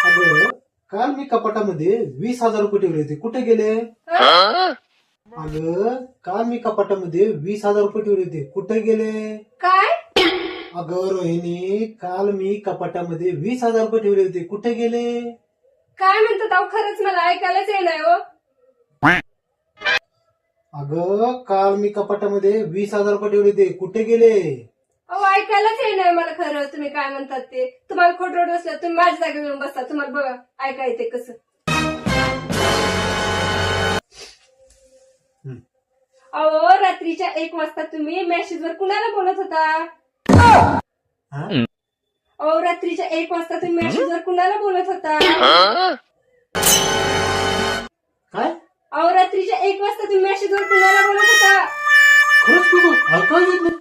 अगं काल मी कपाटामध्ये 20,000 रुपये ठेवले होते, कुठे गेले? अगं काल मी कपाटामध्ये 20,000 रुपये ठेवले होते, कुठे गेले? काय? अगं रोहिणी, काल मी कपाटामध्ये 20,000 रुपये ठेवले होते, कुठे गेले? काय म्हणतात अहो, खरंच मला ऐकायलाच येणार हो. अगं काल मी कपाटामध्ये 20,000 रुपये ठेवले होते, कुठे गेले? अहो ऐकायलाच येणार मला खरं तुम्ही काय म्हणतात ते. तुम्हाला खोटं बसलं तुम्ही माझ्या जागेवर येऊन बसता, तुम्हाला बघा ऐका येते कसं. अहो रात्रीच्या 1 वाजता तुम्ही मेसेजवर कुणाला बोलत होता? हा? अहो रात्रीच्या 1 वाजता तुम्ही मेसेजवर कुणाला बोलत होता? काय? अहो रात्रीच्या 1 वाजता तुम्ही मेसेजवर कुणाला बोलत होता? खरंच तू ऐकायला येत नाही.